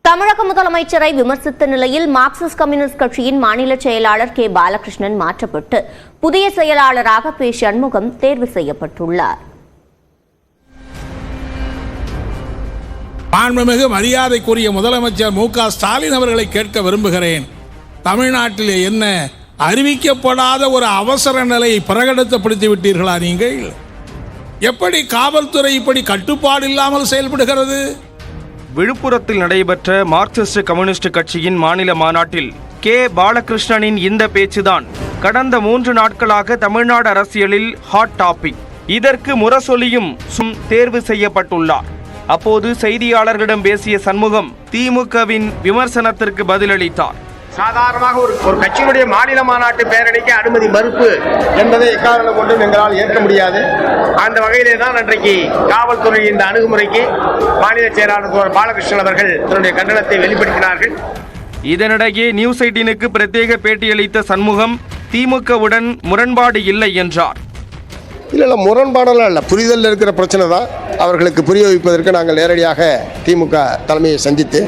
தமிழக முதலமைச்சரை விமர்சித்த நிலையில் மார்க்சிஸ்ட் கம்யூனிஸ்ட் கட்சியின் மாநில செயலாளர் கே பாலகிருஷ்ணன் மாற்றப்பட்டு புதிய செயலாளராக பி சண்முகம் தேர்வு செய்யப்பட்டுள்ளார். மாண்புமிகு மரியாதைக்குரிய முதலமைச்சர் மு.க. ஸ்டாலின் அவர்களை கேட்க விரும்புகிறேன். தமிழ்நாட்டிலே என்ன அறிவிக்கப்படாத ஒரு அவசர நிலையை பிரகடனப்படுத்தி விட்டீர்களா? நீங்கள் எப்படி காவல்துறை இப்படி கட்டுப்பாடு இல்லாமல் செயல்படுகிறது? விழுப்புரத்தில் நடைபெற்ற மார்க்சிஸ்ட் கம்யூனிஸ்ட் கட்சியின் மாநில மாநாட்டில் கே பாலகிருஷ்ணனின் இந்த பேச்சுதான் கடந்த 3 நாட்களாக தமிழ்நாடு அரசியலில் ஹாட் டாபிக். இதற்கு முரசொலியும் தேர்வு செய்யப்பட்டுள்ளார். அப்போது செய்தியாளர்களிடம் பேசிய சண்முகம் திமுகவின் விமர்சனத்திற்கு பதிலளித்தார். சாதாரணமாக ஒரு கட்சியினுடைய மாநில மாநாட்டு பேரணிக்கு அனுமதி மறுப்பு என்பதை எக்காரணம் கொண்டும் எங்களால் ஏற்க முடியாது. அந்த வகையிலே தான் அன்றைக்கு காவல்துறை இந்த அணுகுமுறைக்கு மாநில செயலாளர் பாலகிருஷ்ணன் அவர்கள் தன்னுடைய கண்டனத்தை வெளிப்படுத்தினார்கள். இதனிடையே நியூஸ் 18க்கு பிரத்யேக பேட்டியளித்த சண்முகம் திமுகவுடன் முரண்பாடு இல்லை என்றார். இல்லை, முரண்பாடெல்லாம் இல்லை, புரிதல் இருக்கிற பிரச்சனை தான். அவர்களுக்கு புரிய வைப்பதற்கு நாங்கள் நேரடியாக திமுக தலைமையை சந்தித்து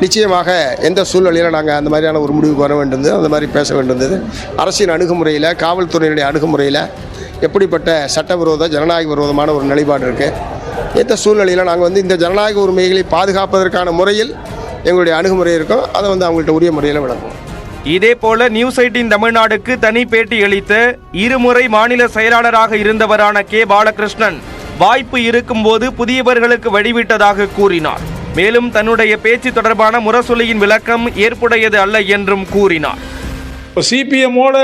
நிச்சயமாக எந்த சூழ்நிலையில் நாங்கள் அந்த மாதிரியான ஒரு முடிவுக்கு வர வேண்டியது, அந்த மாதிரி பேச வேண்டியது. அரசின் அணுகுமுறையில், காவல்துறையினுடைய அணுகுமுறையில் எப்படிப்பட்ட சட்டவிரோத ஜனநாயக விரோதமான ஒரு நிலைப்பாடு இருக்குது, எந்த சூழ்நிலையில் நாங்கள் இந்த ஜனநாயக உரிமைகளை பாதுகாப்பதற்கான முறையில் எங்களுடைய அணுகுமுறை இருக்கும், அதை அவங்கள்ட்ட உரிய முறையில் விளக்கும். இதேபோல நியூஸ் 18 தமிழ்நாடுக்கு தனி பேட்டி அளித்த இருமுறை மாநில செயலாளராக இருந்தவரான கே பாலகிருஷ்ணன் வாய்ப்பு இருக்கும்போது புதியவர்களுக்கு வழிவிட்டதாக கூறினார். மேலும் தன்னுடைய பேச்சு தொடர்பான முரசொலியின் விளக்கம் ஏற்புடையது அல்ல என்றும் கூறினார். சிபிஎம்மோட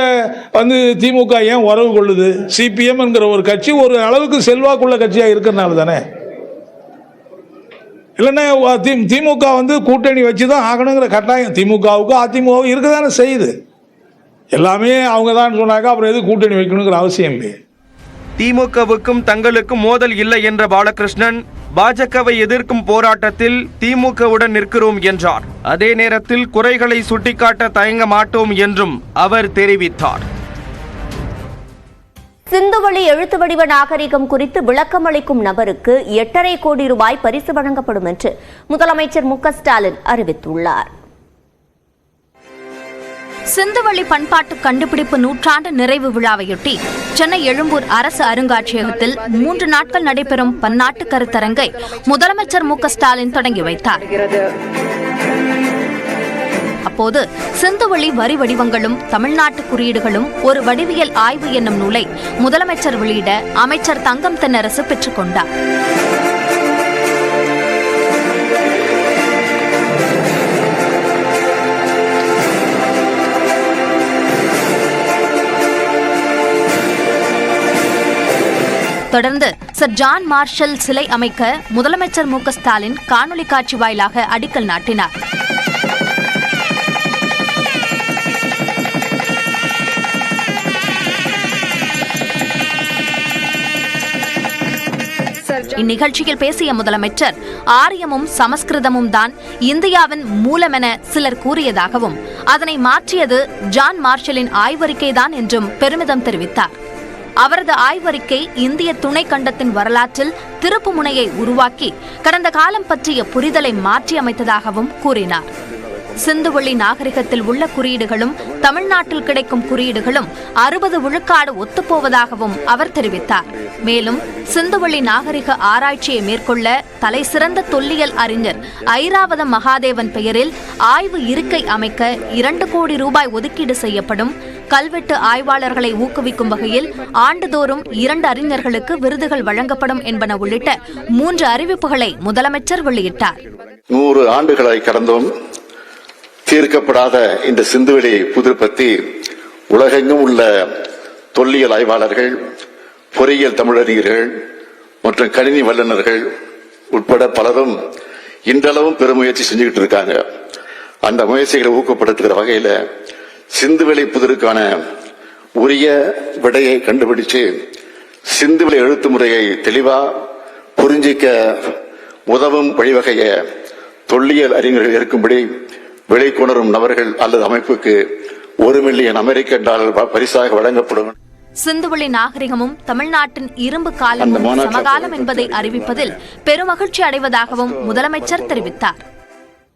திமுக ஏன் உறவு கொள்ளுது? சிபிஎம் என்கிற ஒரு கட்சி ஒரு அளவுக்கு செல்வாக்குள்ள கட்சியா இருக்கிறனால தானே. இல்லைன்னா திமுக கூட்டணி வச்சுதான் ஆகணுங்கிற கட்டாயம் திமுகவுக்கு அதிமுகவும் இருக்கதானே செய்யுது. எல்லாமே அவங்க தான் சொன்னாக்க அப்புறம் எது கூட்டணி வைக்கணுங்கிற அவசியம் இல்லை. திமுகவுக்கும் தங்களுக்கும் மோதல் இல்லை என்ற பாலகிருஷ்ணன் பாஜகவை எதிர்க்கும் போராட்டத்தில் திமுகவுடன் நிற்கிறோம் என்றார். அதே நேரத்தில் குறைகளை சுட்டிக்காட்ட தயங்க மாட்டோம் என்றும் அவர் தெரிவித்தார். சிந்துவெளி எழுத்து வடிவ நாகரிகம் குறித்து விளக்கம் அளிக்கும் நபருக்கு 8.5 கோடி ரூபாய் பரிசு வழங்கப்படும் என்று முதலமைச்சர் மு.க. ஸ்டாலின் அறிவித்துள்ளார். சிந்துவெளி பண்பாட்டு கண்டுபிடிப்பு நூற்றாண்டு நிறைவு விழாவையொட்டி சென்னை எழும்பூர் அரசு அருங்காட்சியகத்தில் 3 நாட்கள் நடைபெறும் பன்னாட்டு கருத்தரங்கை முதலமைச்சர் மு.க. ஸ்டாலின் தொடங்கி வைத்தார். அப்போது சிந்துவெளி வரி வடிவங்களும் தமிழ்நாட்டு குறியீடுகளும் ஒரு வடிவியல் ஆய்வு என்னும் நூலை முதலமைச்சர் வெளியிட அமைச்சர் தங்கம் தென்னரசு பெற்றுக் கொண்டார். தொடர்ந்து சர் ஜான் மார்ஷல் சிலை அமைக்க முதலமைச்சர் மு.க. ஸ்டாலின் காணொலி காட்சி வாயிலாக அடிக்கல் நாட்டினார். இந்நிகழ்ச்சியில் பேசிய முதலமைச்சர் ஆரியமும் சமஸ்கிருதமும் தான் இந்தியாவின் மூலமென சிலர் கூறியதாகவும் அதனை மாற்றியது ஜான் மார்ஷலின் ஆய்வறிக்கைதான் என்றும் பெருமிதம் தெரிவித்தார். அவரது ஆய்வறிக்கை இந்திய துணை கண்டத்தின் வரலாற்றில் திருப்பு முனையை உருவாக்கி கடந்த காலம் பற்றிய புரிதலை மாற்றியமைத்ததாகவும் கூறினார். சிந்துவெளி நாகரிகத்தில் உள்ள குறியீடுகளும் தமிழ்நாட்டில் கிடைக்கும் குறியீடுகளும் 60 விழுக்காடு ஒத்துப்போவதாகவும் அவர் தெரிவித்தார். மேலும் சிந்துவெளி நாகரிக ஆராய்ச்சியை மேற்கொள்ள தலை சிறந்த தொல்லியல் அறிஞர் ஐராவதம் மகாதேவன் பெயரில் ஆய்வு இருக்கை அமைக்க 2 கோடி ரூபாய் ஒதுக்கீடு செய்யப்படும். கல்வெட்டு ஆய்வாளர்களை ஊக்குவிக்கும் வகையில் ஆண்டுதோறும் 2 அறிஞர்களுக்கு விருதுகள் வழங்கப்படும் என்பன உள்ளிட்ட 3 அறிவிப்புகளை முதலமைச்சர் வெளியிட்டார். 100 ஆண்டுகளை கடந்தும் தீர்க்கப்படாத இந்த சிந்துவெளி புதிர் பற்றி உலகெங்கும் உள்ள தொல்லியல் ஆய்வாளர்கள், பொறியியல் தமிழறிஞர்கள் மற்றும் கணினி வல்லுநர்கள் உட்பட பலரும் இன்றளவும் பெருமுயற்சி செஞ்சுக்கிட்டு இருக்காங்க. அந்த முயற்சிகளை ஊக்கப்படுத்துகிற வகையில சிந்துவெளி புதிருக்கான உரிய விடையை கண்டுபிடிச்சு சிந்துவெளி எழுத்து முறையை தெளிவா புரிஞ்சிக்க உதவும் வழிவகைய தொல்லியல் அறிஞர்கள் இருக்கும்படி வெளிக்கொணரும் நபர்கள் அல்லது அமைப்புக்கு $1 மில்லியன் அமெரிக்க டாலர் பரிசாக வழங்கப்படும். சிந்துவெளி நாகரிகமும் தமிழ்நாட்டின் இரும்பு காலமும் சமகாலம் என்பதை அறிவிப்பதில் பெருமகிழ்ச்சி அடைவதாகவும் முதலமைச்சர் தெரிவித்தார்.